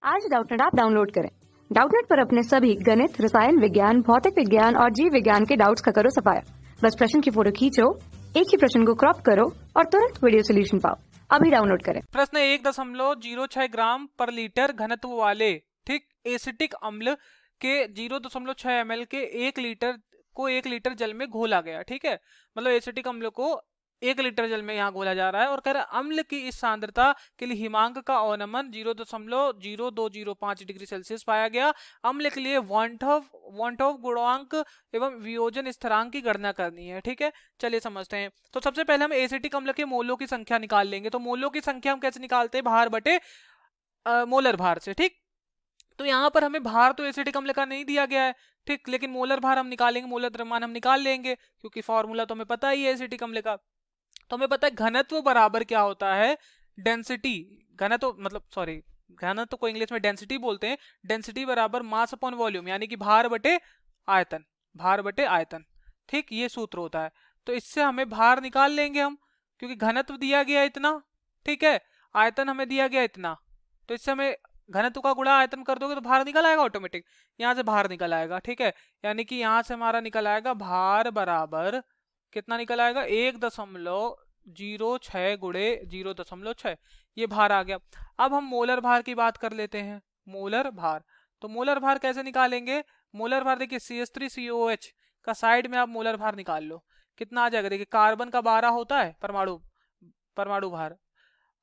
आज Doubtnut app download करें। Doubtnut पर अपने सभी गणित, रसायन विज्ञान, भौतिक विज्ञान और जीव विज्ञान के डाउट्स का करो सफाया। बस प्रश्न की फोटो खींचो, एक ही प्रश्न को क्रॉप करो और तुरंत वीडियो सोल्यूशन पाओ। अभी डाउनलोड करें। प्रश्न 1.06 ग्राम पर लीटर घनत्व वाले ठीक एसिटिक अम्ल के 0.6 ml के 1 लीटर जल में घोला गया। ठीक है, मतलब एसिटिक अम्ल को 1 लीटर जल में यहाँ घोला जा रहा है और कह रहा है अम्ल की इस सांद्रता के लिए हिमांक का अवनमन 0.0205 डिग्री सेल्सियस पाया गया। अम्ल के लिए वॉन्टॉफ गुणांक एवं वियोजन स्थिरांक की गणना करनी है। ठीक है, चलिए समझते हैं। तो सबसे पहले हम एसिटिक अम्ल के मोलों की संख्या निकाल लेंगे। तो मोलों की संख्या हम कैसे निकालते हैं? भार बटे मोलर भार से। ठीक, तो यहाँ पर हमें भार तो एसिटिक अम्ल का नहीं दिया गया है, ठीक, लेकिन मोलर भार हम निकालेंगे, मोलर द्रव्यमान हम निकाल लेंगे क्योंकि फॉर्मूला तो हमें पता ही है एसिटिक अम्ल का। तो हमें पता है घनत्व बराबर क्या होता है? डेंसिटी। घनत्व को इंग्लिश में डेंसिटी बोलते हैं। डेंसिटी बराबर मास अपॉन वॉल्यूम, यानी कि भार बटे आयतन, भार बटे आयतन। ठीक, ये सूत्र होता है। तो इससे हमें भार निकाल लेंगे हम, क्योंकि घनत्व दिया गया इतना, ठीक है, आयतन हमें दिया गया इतना, तो इससे हमें घनत्व का गुणा आयतन कर दोगे तो भार निकल आएगा ऑटोमेटिक। यहाँ से भार निकल आएगा। ठीक है, यानी कि यहाँ से हमारा निकल आएगा भार बराबर कितना निकल आएगा? 1.06 गुणे 0.6, ये भार आ गया। अब हम मोलर भार की बात कर लेते हैं। मोलर भार, तो मोलर भार कैसे निकालेंगे? मोलर भार देखिए CH3COH का साइड में आप मोलर भार निकाल लो, कितना आ जाएगा? देखिए कार्बन का 12 होता है परमाणु भार,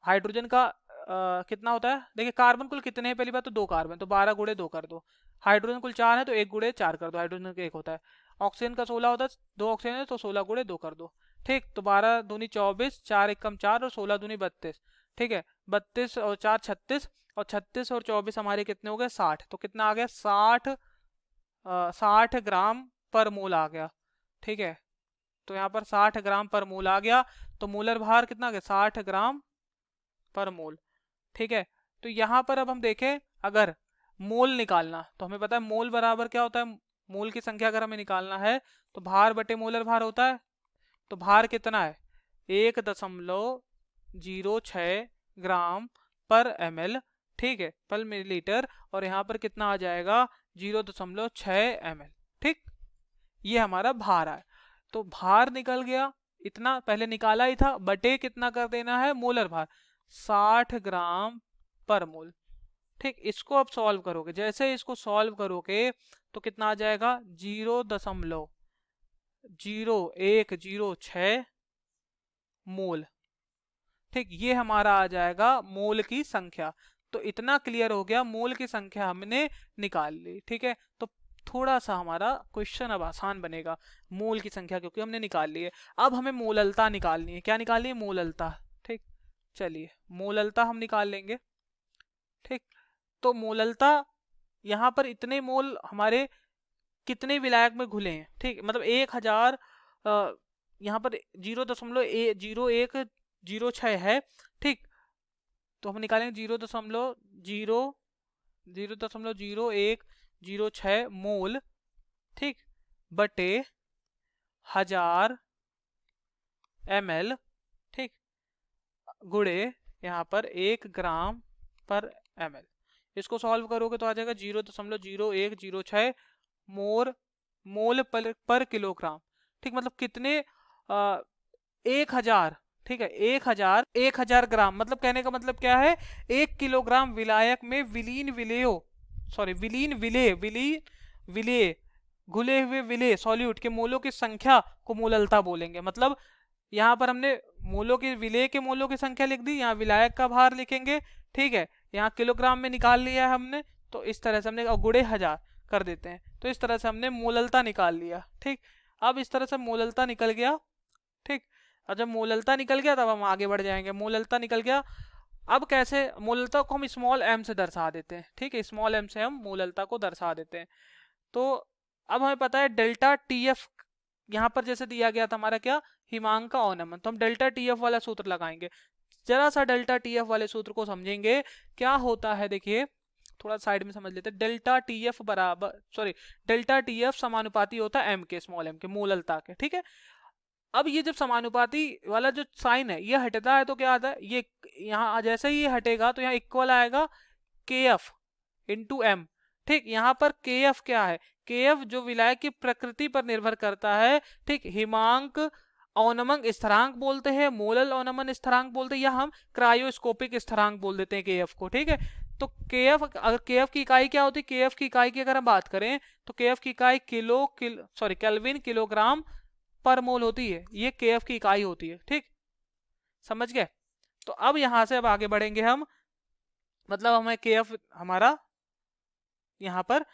हाइड्रोजन का कितना होता है? देखिए कार्बन कुल कितने हैं? पहली बात तो 2 कार्बन, तो 12 गुणे 2 कर दो। हाइड्रोजन कुल 4 है तो 1 गुणे 4 कर दो, हाइड्रोजन का 1 होता है। ऑक्सीजन का 16 होता है, 2 ऑक्सीजन है तो 16 गुणे 2 कर दो। ठीक, तो 12 दूनी 24, 4 एकम 4 और 16 दूनी 32। ठीक है, 32 और 4 36, और 36 और 24 हमारे कितने हो गए? 60। तो कितना आ गया? 60 ग्राम पर मोल आ गया। ठीक है, तो यहाँ पर 60 ग्राम पर मोल आ गया। तो मोलर भार कितना आ गया? 60 ग्राम पर मोल। ठीक है, तो यहाँ पर अब हम देखें, अगर मोल निकालना तो हमें पता है मोल बराबर क्या होता है? मोल की संख्या अगर हमें निकालना है तो भार बटे मोलर भार होता है। तो भार कितना है? 1.06 ग्राम पर ml, ठीक है, पर मिलीलीटर, और यहाँ पर कितना आ जाएगा? 0.6 ml। ठीक, ये हमारा भार है। तो भार निकल गया, इतना पहले निकाला ही था, बटे कितना कर देना है? मोलर भार 60 ग्राम पर मोल। ठीक, इसको अब सॉल्व करोगे, जैसे इसको सॉल्व करोगे तो कितना आ जाएगा? 0.0106 मोल। ठीक, ये हमारा आ जाएगा मोल की संख्या। तो इतना क्लियर हो गया, मोल की संख्या हमने निकाल ली। ठीक है, तो थोड़ा सा हमारा क्वेश्चन अब आसान बनेगा, मोल की संख्या क्योंकि हमने निकाल ली है। अब हमें मोललता निकालनी है। क्या निकालनी है? मोललता। ठीक, चलिए मोललता हम निकाल लेंगे। ठीक, तो मोललता यहाँ पर इतने मोल हमारे कितने विलायक में घुले हैं? ठीक, मतलब 1000, यहाँ पर 0.0106 है। ठीक, तो हम निकालेंगे 0.0106 मोल, ठीक, बटे 1000 ml, ठीक, गुणे यहाँ पर 1 ग्राम पर ml। इसको सॉल्व करोगे तो आ जाएगा 0.0106 मोल पर किलोग्राम। ठीक, मतलब कितने? 1000। ठीक है, 1000 ग्राम, मतलब कहने का मतलब क्या है? 1 किलोग्राम विलायक में विलीन विलेय घुले हुए विलेय सॉल्यूट के मोलों की संख्या को मोललता बोलेंगे। मतलब यहाँ पर हमने मोलों के विलेय के मोलों की संख्या लिख दी, यहाँ विलायक का भार लिखेंगे। ठीक है, यहाँ किलोग्राम में निकाल लिया है हमने, तो इस तरह से हमने गुणे 1000 कर देते हैं, तो इस तरह से हमने मोललता निकाल लिया। ठीक, अब इस तरह से मोललता निकल गया। ठीक, और जब मोललता निकल गया तब हम आगे बढ़ जाएंगे। मोललता निकल गया, अब कैसे? मोललता को हम स्मॉल m से दर्शा देते हैं। ठीक है, स्मॉल m से हम मोललता को दर्शा देते हैं। तो अब हमें पता है डेल्टा TF, यहाँ पर जैसे दिया गया था हमारा क्या? हिमांक का अवनमन, तो हम डेल्टा TF वाला सूत्र लगाएंगे। जरा सा डेल्टा TF वाले सूत्र को समझेंगे क्या होता है। देखिए थोड़ा साइड में समझ लेते हैं। डेल्टा TF समानुपाती होता है m के, स्मॉल m के, मोललता के। ठीक है, अब ये जब समानुपाती वाला जो साइन है ये हटता है तो क्या आता है? ये यहाँ जैसे ही ये हटेगा तो यहाँ इक्वल आएगा KF, इंटू एम। ठीक, यहाँ पर के एफ क्या है, के एफ जो विलायक की प्रकृति पर निर्भर करता है। ठीक, हिमांक अवनमन स्थिरांक बोलते हैं, मोलल अवनमन स्थिरांक बोलते हैं, या हम क्रायोस्कोपिक स्थिरांक बोल देते हैं के एफ को। ठीक है, तो के एफ, अगर के एफ की इकाई क्या होती है, के एफ की इकाई की अगर हम बात करें तो के एफ की इकाई केल्विन किलोग्राम पर मोल होती है, ये के एफ की इकाई होती है। ठीक, समझ गए। तो अब यहां से अब आगे बढ़ेंगे हम, मतलब हमें के एफ हमारा यहाँ पर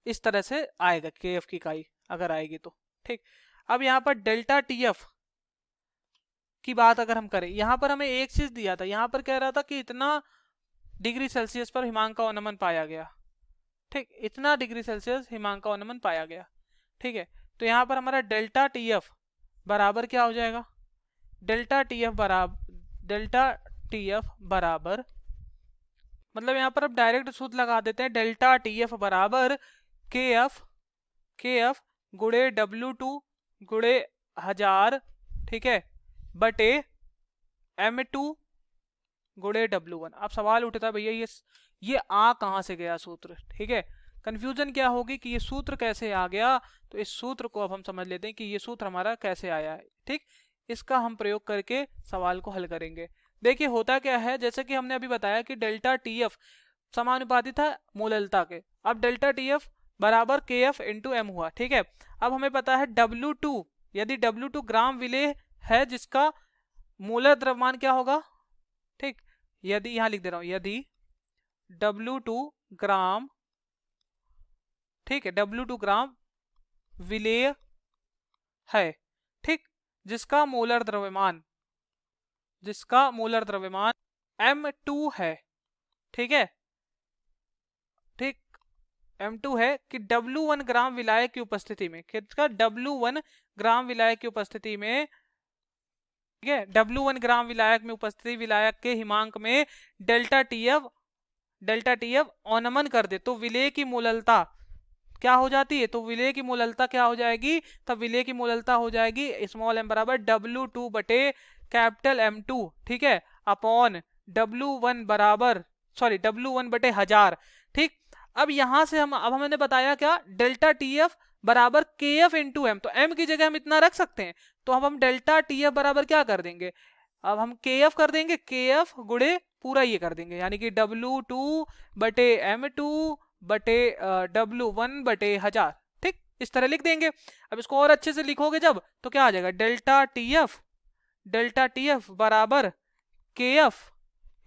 इस तरह से आएगा, के एफ की इकाई अगर आएगी तो। ठीक, अब यहाँ पर डेल्टा टी एफ की बात अगर हम करें, यहाँ पर हमें एक चीज दिया था, यहाँ पर कह रहा था कि इतना डिग्री सेल्सियस पर हिमांक का अवनमन पाया गया। ठीक, इतना डिग्री सेल्सियस हिमांक का अवनमन पाया गया। ठीक है, तो यहाँ पर हमारा डेल्टा टी एफ बराबर क्या हो जाएगा, डेल्टा टी एफ बराबर मतलब यहाँ पर अब डायरेक्ट सूत्र लगा देते हैं, डेल्टा टी एफ बराबर के एफ गुड़े W2 गुड़े 1000, ठीक है, बटे M2 गुड़े W1। अब सवाल उठता है भैया ये आ कहाँ से गया सूत्र। ठीक है, कंफ्यूजन क्या होगी कि ये सूत्र कैसे आ गया, तो इस सूत्र को अब हम समझ लेते हैं कि ये सूत्र हमारा कैसे आया है। ठीक, इसका हम प्रयोग करके सवाल को हल करेंगे। देखिए होता क्या है, जैसे कि हमने अभी बताया कि डेल्टा टी एफ समानुपाती था मोललता के। अब डेल्टा टी एफ बराबर के एफ इंटू एम हुआ। ठीक है, अब हमें पता है W2, यदि W2 ग्राम विलेय है जिसका मोलर द्रव्यमान क्या होगा। ठीक, यदि यहां लिख दे रहा हूं, यदि W2 ग्राम, ठीक है, W2 ग्राम विलेय है, ठीक, जिसका मोलर द्रव्यमान M2 है। ठीक है, ठीक, M2 है कि W1 ग्राम विलायक की उपस्थिति में, किसका, W1 ग्राम विलायक की उपस्थिति में, ठीक है, W1 ग्राम विलायक में उपस्थिति विलायक के हिमांक में डेल्टा टी एफ अवनमन कर दे तो विलेय की मोललता क्या हो जाती है, तो विलेय की मोललता क्या हो जाएगी, तब विलेय की मोललता हो जाएगी स्मॉल m बराबर W2 बटे कैपिटल M2, ठीक है, अपॉन W1 बटे 1000। ठीक, अब यहां से अब हमने बताया क्या, डेल्टा टी एफ बराबर के एफ इंटू एम, तो एम की जगह हम इतना रख सकते हैं, तो अब हम डेल्टा टी एफ बराबर क्या कर देंगे, अब हम के एफ कर देंगे, के एफ गुड़े पूरा ये कर देंगे, यानी कि W2 बटे M2 बटे W1 बटे 1000। ठीक, इस तरह लिख देंगे। अब इसको और अच्छे से लिखोगे जब, तो क्या आ जाएगा, डेल्टा टी एफ बराबर के एफ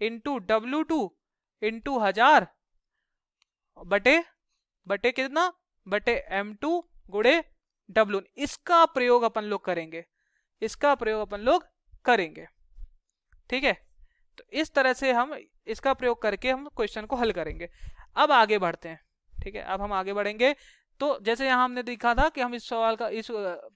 इंटू W2 इंटू 1000 बटे कितना, बटे M2 गुड़े W। इसका प्रयोग अपन लोग करेंगे। ठीक है, तो इस तरह से हम इसका प्रयोग करके हम क्वेश्चन को हल करेंगे। अब आगे बढ़ते हैं। ठीक है, अब हम आगे बढ़ेंगे, तो जैसे यहाँ हमने देखा था कि हम इस सवाल का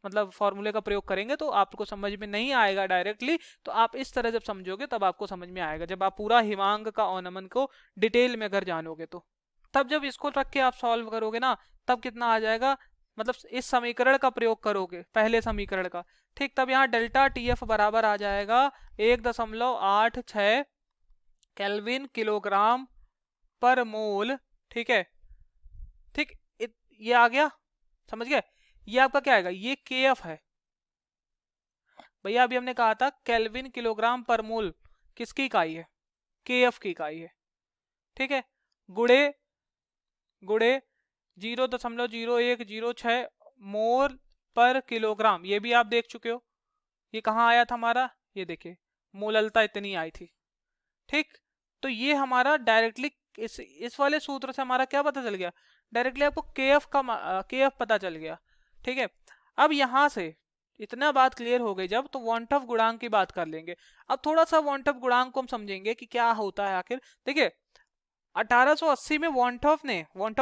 मतलब फॉर्मूले का प्रयोग करेंगे तो आपको समझ में नहीं आएगा डायरेक्टली, तो आप इस तरह जब समझोगे तब आपको समझ में आएगा, जब आप पूरा हिमांक का अवनमन को डिटेल में अगर जानोगे तो। तब जब इसको रख के आप सॉल्व करोगे ना, तब कितना आ जाएगा, मतलब इस समीकरण का प्रयोग करोगे, पहले समीकरण का। ठीक, तब यहाँ डेल्टा टी एफ बराबर आ जाएगा 1.86 केल्विन किलोग्राम पर मोल। ठीक है, ठीक, ये आ गया, समझ गए। ये आपका क्या आएगा, ये के एफ है भैया, अभी हमने कहा था केल्विन किलोग्राम पर मोल किसकी इकाई है, के एफ की इकाई है। ठीक है, गुड़े 0.0106 मोल पर किलोग्राम, ये भी आप देख चुके हो, ये कहाँ आया था हमारा, ये देखिए मोललता इतनी आई थी। ठीक, तो ये हमारा डायरेक्टली इस वाले सूत्र से हमारा क्या पता चल गया, डायरेक्टली आपको के एफ पता चल गया। ठीक है, अब यहां से इतना बात क्लियर हो गई जब, तो वॉन्टॉफ गुणांक की बात कर लेंगे। अब थोड़ा सा वॉन्टॉफ गुणांक को हम समझेंगे कि क्या होता है आखिर। देखिए 1880 में वॉन्टॉफ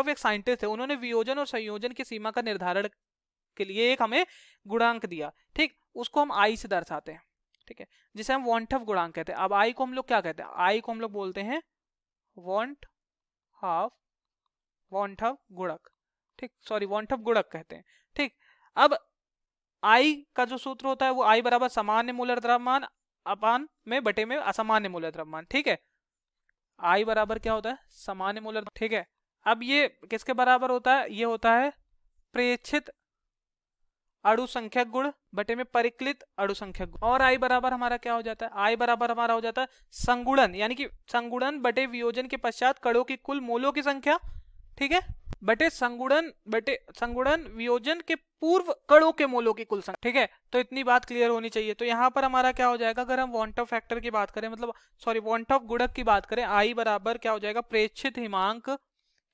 एक साइंटिस्ट थे, उन्होंने वियोजन और संयोजन की सीमा का निर्धारण के लिए एक हमें गुणांक दिया। ठीक, उसको हम आई से दर्शाते हैं। ठीक है, जिसे हम वॉन्टॉफ गुणांक कहते हैं। अब आई को हम लोग क्या कहते हैं, आई को हम लोग बोलते हैं वॉन्टॉफ गुणक। ठीक, सॉरी वॉन्टॉफ गुणक कहते हैं। ठीक, अब आई का जो सूत्र होता है वो आई बराबर सामान्य मूलर द्रव्यमान अपान में बटे में असामान्य मूलर द्रव्यमान। ठीक है, आई बराबर क्या होता है, सामान्य मूलर। ठीक है, अब ये किसके बराबर होता है, ये होता है प्रेक्षित अणु संख्यक गुण बटे में परिकलित अणु संख्यक गुण। और आई बराबर हमारा क्या हो जाता है, आई बराबर हमारा हो जाता है संगुणन, यानी कि संगुणन बटे वियोजन के पश्चात कणों की कुल मोलों की संख्या, ठीक है, बटे संगुणन वियोजन के पूर्व कणों के मोलों की कुल संख्या, ठीक है। तो इतनी बात क्लियर होनी चाहिए। तो यहाँ पर हमारा क्या हो जाएगा, अगर हम वांट ऑफ फैक्टर की बात करें, मतलब सॉरी वांट ऑफ गुणक की बात करें, आई बराबर क्या हो जाएगा, प्रेक्षित हिमांक,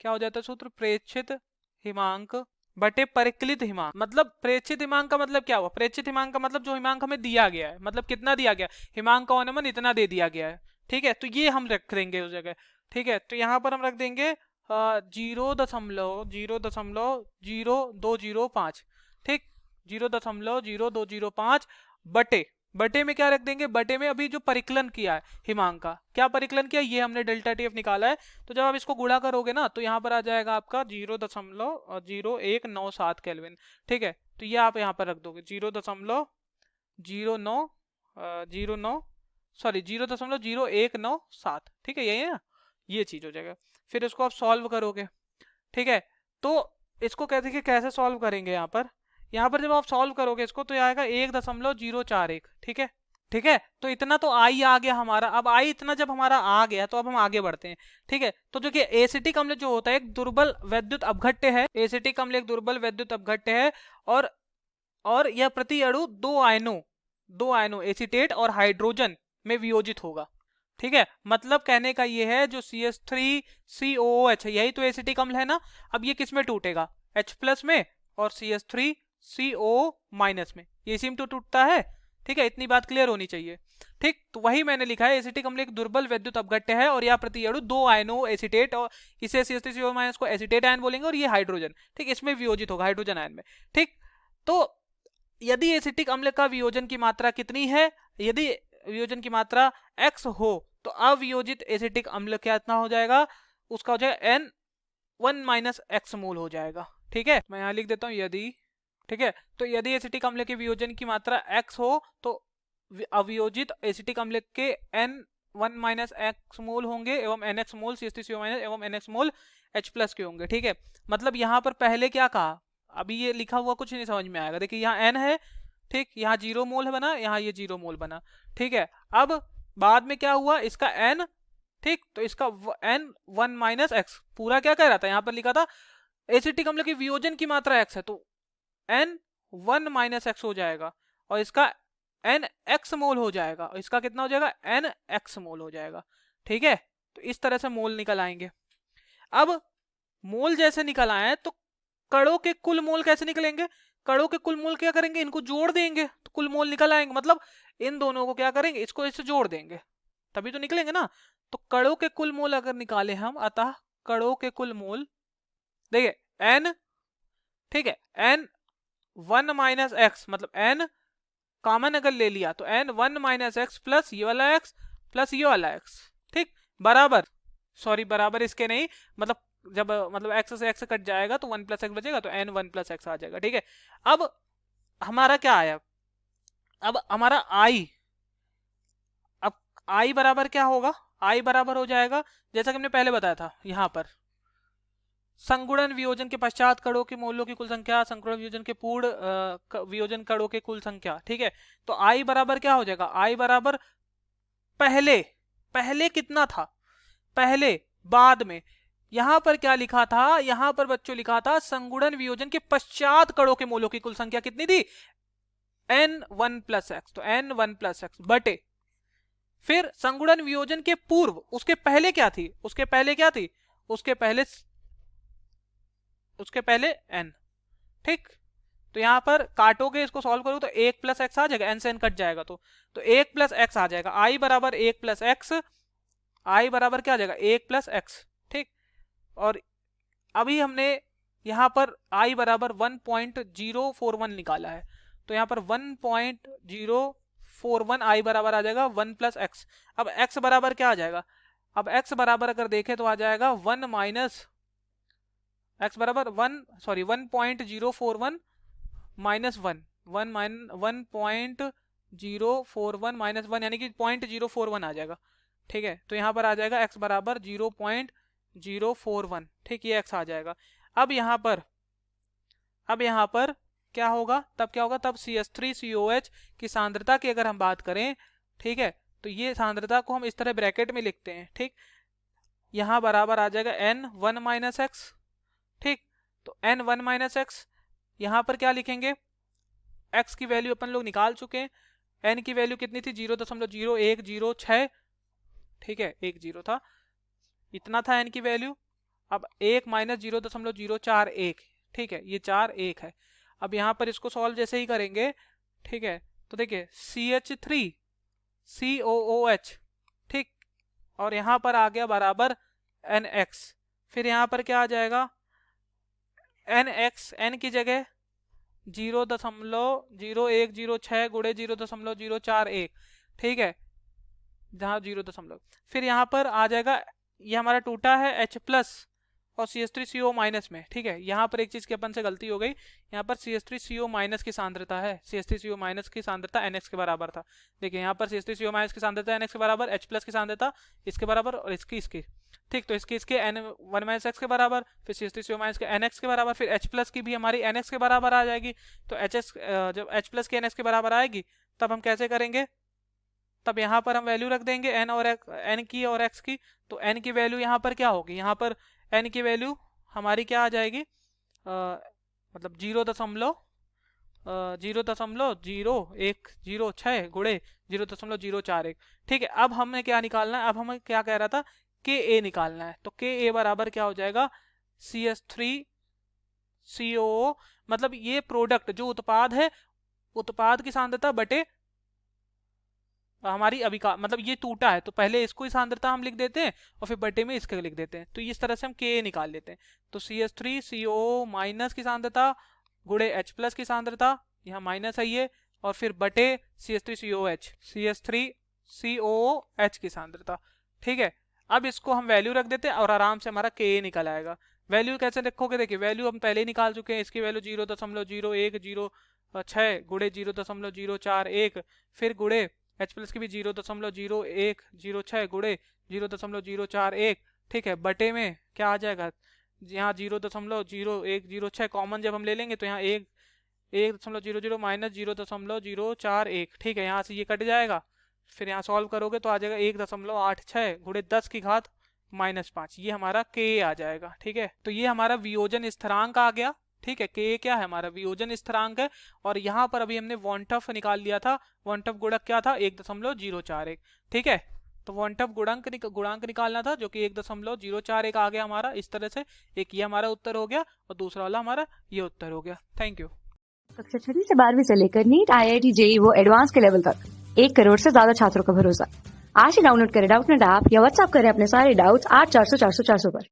क्या हो जाता है सूत्र, प्रेक्षित हिमांक बटे परिकलित हिमांक। मतलब प्रेक्षित हिमांक का मतलब क्या हुआ, प्रेक्षित हिमांक का मतलब जो हिमांक हमें दिया गया है, मतलब कितना दिया गया, हिमांक का अनुमान इतना दे दिया गया है, ठीक है। तो ये हम रख देंगे उस जगह, ठीक है। तो यहाँ पर हम रख देंगे 0.0205, ठीक, 0.0205 बटे में क्या रख देंगे, बटे में अभी जो परिकलन किया है हिमांक का, क्या परिकलन किया, ये हमने डेल्टा टी एफ निकाला है। तो जब आप इसको गुणा करोगे ना, तो यहाँ पर आ जाएगा आपका 0.0197 केल्विन, ठीक है। तो ये आप यहाँ पर रख दोगे 0.0197, ठीक है, यही है ना, ये चीज हो जाएगा। फिर इसको आप सॉल्व करोगे, ठीक है। तो इसको कहते हैं कि कैसे सॉल्व करेंगे, यहाँ पर जब आप सॉल्व करोगे इसको, तो आएगा 1.041, ठीक है, ठीक है। तो इतना तो आई आ गया हमारा। अब आई इतना जब हमारा आ गया, तो अब हम आगे बढ़ते हैं, ठीक है। तो जो कि एसिटिक अम्ल जो होता है एक दुर्बल वैद्युत अपघट्य है, एसिटिक अम्ल एक दुर्बल वैद्युत अपघट्य है, और यह प्रति अणु दो आयनों एसिटेट और हाइड्रोजन में वियोजित होगा, ठीक है। मतलब कहने का ये है जो CH3COOH है, यही तो एसिटिक अम्ल है ना। अब ये किस में टूटेगा, H+ में और CH3CO- में, ये इसी में तो टूटता है, ठीक है। इतनी बात क्लियर होनी चाहिए, ठीक। तो वही मैंने लिखा है, एसिटिक अम्ल एक दुर्बल वैद्युत अपघट्य है और यह प्रति अणु दो आयनों एसिटेट, और इसे CH3CO- को एसिटेट आयन बोलेंगे, और ये हाइड्रोजन, ठीक, इसमें वियोजित होगा हाइड्रोजन आयन में, ठीक। तो यदि एसिटिक अम्ल का वियोजन की मात्रा कितनी है, यदि वियोजन की मात्रा x हो, तो अवियोजित एसिटिक अम्ल क्या इतना हो जाएगा, उसका हो जाएगा N1 - x मोल हो जाएगा, ठीक है। मैं यहाँ लिख देता हूँ यदि, ठीक है। तो यदि एसिटिक अम्ल के वियोजन की मात्रा x हो, तो अवियोजित एसिटिक अम्ल के N1 - x मोल होंगे एवं NX मोल CH3CO- एवं NX मोल H+ के होंगे, ठीक है। मतलब यहाँ पर पहले क्या कहा, अभी ये लिखा हुआ कुछ नहीं समझ में आएगा। देखिए यहाँ n है, ठीक, यहाँ 0 मोल बना, यहाँ ये 0 मोल बना, ठीक है। अब बाद में क्या हुआ, इसका n, ठीक, तो इसका N1 - x पूरा क्या कह रहा था, यहाँ पर लिखा था एसिटिक अम्ल की वियोजन की मात्रा x है, तो N1 - x हो जाएगा, और इसका NX मोल हो जाएगा, और इसका कितना हो जाएगा, NX मोल हो जाएगा, ठीक है। तो इस तरह से मोल निकल आएंगे। अब मोल जैसे निकल आए तो कणों के कुल मोल कैसे निकलेंगे, कणों के कुल मोल क्या करेंगे, इनको जोड़ देंगे तो कुल मोल निकल आएंगे। मतलब इन दोनों को क्या करेंगे, इसको इससे जोड़ देंगे तभी तो निकलेंगे ना। तो कणों के कुल मोल अगर निकाले हम, अतः कणों के कुल मोल, देखिए n, ठीक है, N1 - x, मतलब n कॉमन अगर ले लिया तो N1 - x प्लस ये वाला x प्लस ये वाला x, ठीक, बराबर, सॉरी बराबर इसके नहीं, मतलब जब मतलब x से x कट जाएगा तो 1 + x बचेगा, तो N1 + x आ जाएगा, ठीक है। अब हमारा क्या आया, अब हमारा i, अब i बराबर क्या होगा, i बराबर हो जाएगा जैसा कि हमने पहले बताया था, यहाँ पर संगुणन वियोजन के पश्चात कणों के मोलों की कुल संख्या, संगुणन वियोजन के पूर्ण वियोजन कणों के कुल संख्या, ठीक है। तो i बराबर क्या हो जाएगा, i बराबर पहले कितना था, पहले, बाद में, यहां पर क्या लिखा था, यहां पर बच्चों लिखा था संगुणन वियोजन के पश्चात कणों के मोलों की कुल संख्या कितनी थी, N1 + x, तो N1 + x बटे, फिर संगुणन वियोजन के पूर्व, उसके पहले क्या थी, उसके पहले n, ठीक। तो यहां पर काटोगे, इसको सॉल्व करोगे तो 1 + x आ जाएगा, n से n कट जाएगा, तो 1 + x आ जाएगा, i बराबर 1 + x, i बराबर क्या आ जाएगा 1 + x, ठीक। और अभी हमने यहाँ पर i बराबर 1.041 निकाला है, तो यहाँ पर 1.041 i बराबर आ जाएगा 1 + x। अब x बराबर क्या आ जाएगा, अब x बराबर अगर देखें तो आ जाएगा 1 - x बराबर 1.041 - 1 1.041 - 1 यानी कि 0.041 आ जाएगा, ठीक है। तो यहाँ पर आ जाएगा x बराबर 0.041, ठीक, ये x आ जाएगा। अब यहाँ पर क्या होगा, तब CH3COH की सांद्रता की अगर हम बात करें, ठीक है, तो ये सांद्रता को हम इस तरह ब्रैकेट में लिखते हैं, ठीक, यहाँ बराबर आ जाएगा N1 - x, ठीक, तो N1 - x, यहाँ पर क्या लिखेंगे, x की वैल्यू अपन लोग निकाल चुके हैं, n की वैल्यू कितनी थी 0.0106, ठीक है, 10 था, इतना था n की वैल्यू। अब 1 - 0.041, ठीक है, ये 4 1 है। अब यहाँ पर इसको सॉल्व जैसे ही करेंगे, ठीक है, तो देखिए CH3COOH, ठीक, और यहाँ पर आ गया बराबर NX, फिर यहाँ पर क्या आ जाएगा, NX n की जगह 0.0106 गुणे 0.041, ठीक है, जहाँ 0 फिर यहाँ पर आ जाएगा, ये हमारा टूटा है H+ और CH3CO- में, ठीक है, यहाँ पर एक चीज की अपन से गलती हो गई, यहाँ पर CH3CO- की सांद्रता है, CH3CO- की सांद्रता NX के बराबर था। देखिए यहाँ पर CH3CO- की सांद्रता NX के बराबर, H+ की सांद्रता इसके बराबर और इसकी, ठीक, तो इसके N1 - x के बराबर, फिर CH3CO- के NX के बराबर, फिर H+ की भी हमारी NX के बराबर आ जाएगी। तो जब H+ की NX के बराबर आएगी तब हम कैसे करेंगे, तब यहाँ पर हम वैल्यू रख देंगे n की और x की। तो n की वैल्यू यहाँ पर क्या होगी, यहाँ पर n की वैल्यू हमारी क्या आ जाएगी, मतलब 0.00106 गुणे 0.041, ठीक है। अब हमें क्या निकालना है, अब हमें क्या कह रहा था, Ka निकालना है। तो Ka बराबर क्या हो जाएगा, CH3COO, मतलब ये प्रोडक्ट जो उत्पाद है, उत्पाद की सांद्रता बटे हमारी अभिकार, मतलब ये टूटा है तो पहले इसको ही सांद्रता हम लिख देते हैं और फिर बटे में इसके लिख देते हैं, तो इस तरह से हम Ka निकाल लेते हैं। तो CH3COO- की सांद्रता गुणे H+ की सांद्रता, यहाँ माइनस है ये, और फिर बटे CH3COOH की सांद्रता, ठीक है। अब इसको हम वैल्यू रख देते हैं और आराम से हमारा Ka निकल आएगा। वैल्यू कैसे रखोगे, देखिए वैल्यू हम पहले ही निकाल चुके हैं, इसकी वैल्यू 0.0106 गुणे 0.041, फिर गुणे H+ की भी 0.0106 गुणे 0.041, ठीक है, बटे में क्या आ जाएगा, यहाँ 0.0106 कॉमन जब हम ले लेंगे तो यहाँ 1.00 माइनस 0.041, ठीक है, यहाँ से ये कट जाएगा, फिर यहाँ सॉल्व करोगे तो आ जाएगा 1.86 गुणे 10 की घात -5, ये हमारा Ka आ जाएगा, ठीक है। तो ये हमारा वियोजन स्थिरांक आ गया, ठीक है। Ka क्या है, हमारा वियोजन स्थिरांक है। और यहाँ पर अभी हमने वॉन्टफ निकाल लिया था, वॉन्टफ गुणक क्या था 1.041, ठीक है। तो वॉन्टफ गुणांक निकालना था जो कि 1.041 आ गया हमारा, इस तरह से एक ये हमारा उत्तर हो गया और दूसरा वाला हमारा ये उत्तर हो गया। Thank you. कक्षा 6 से 12वीं से लेकर नीट, IIT, JEE वो एडवांस के लेवल तक 1 करोड़ से ज्यादा छात्रों का भरोसा। आज ही डाउनलोड करें डाउटनेट ऐप या व्हाट्सएप करें अपने सारे डाउट्स 8400 400 400 पर।